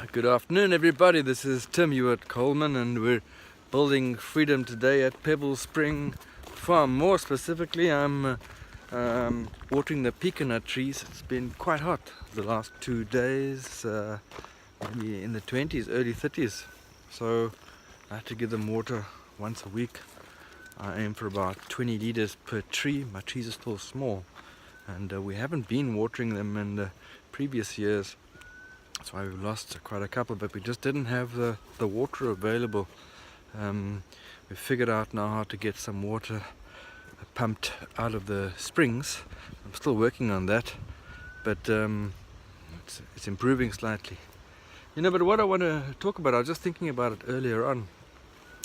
Good afternoon, everybody. This is Tim Hewitt-Coleman, and we're building freedom today at Pebble Spring Farm. More specifically, I'm watering the pecan trees. It's been quite hot the last 2 days, maybe in the 20s, early 30s. So I have to give them water once a week. I aim for about 20 liters per tree. My trees are still small, and we haven't been watering them in the previous years. That's why we've lost quite a couple, but we just didn't have the water available. We figured out now how to get some water pumped out of the springs. I'm still working on that, but it's improving slightly. But what I want to talk about, I was just thinking about it earlier on.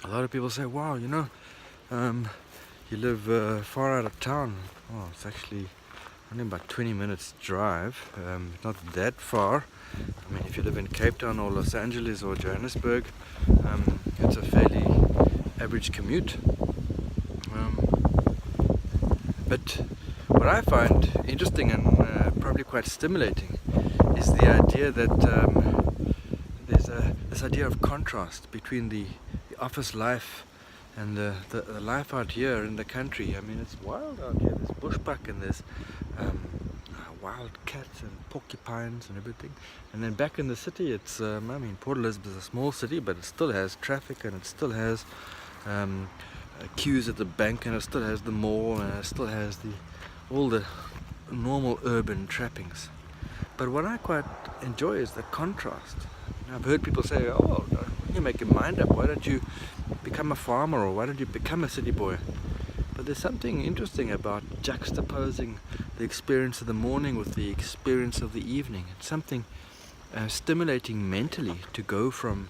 A lot of people say, wow, you live far out of town. Oh, it's actually only about 20 minutes drive, not that far. I mean, if you live in Cape Town or Los Angeles or Johannesburg, it's a fairly average commute. But what I find interesting and probably quite stimulating is the idea that there's this idea of contrast between the office life and the life out here in the country. I mean, it's wild out here. There's bushbuck and there's wild cats and porcupines and everything. And then back in the city, it's Port Elizabeth is a small city, but it still has traffic, and it still has queues at the bank, and it still has the mall, and it still has all the normal urban trappings. But what I quite enjoy is the contrast. I've heard people say, oh, well, when you make your mind up, why don't you become a farmer, or why don't you become a city boy? But there's something interesting about juxtaposing the experience of the morning with the experience of the evening. It's something stimulating mentally to go from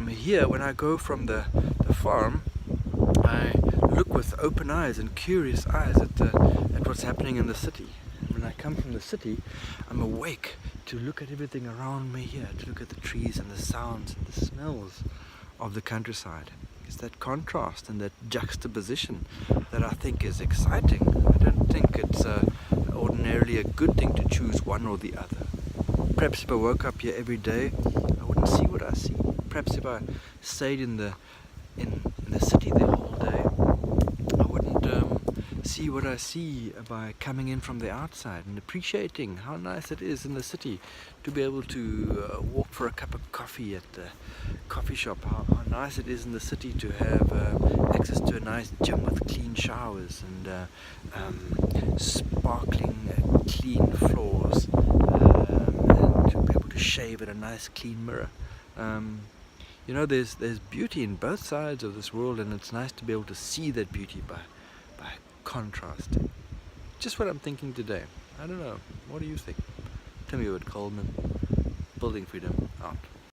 here. When I go from the farm, I look with open eyes and curious eyes at what's happening in the city. And when I come from the city, I'm awake to look at everything around me here, to look at the trees and the sounds and the smells of the countryside. It's that contrast and that juxtaposition that I think is exciting. I don't think it's ordinarily a good thing to choose one or the other. Perhaps if I woke up here every day, I wouldn't see what I see. Perhaps if I stayed in the city the whole day, I wouldn't see what I see by coming in from the outside and appreciating how nice it is in the city to be able to walk for a cup of coffee at the coffee shop. How nice it is in the city to have access to a nice gym with clean showers and sparkling clean floors, and to be able to shave at a nice clean mirror. There's beauty in both sides of this world, and it's nice to be able to see that beauty by contrasting. Just what I'm thinking today. I don't know. What do you think? Tim Hewitt-Coleman, Building Freedom, out.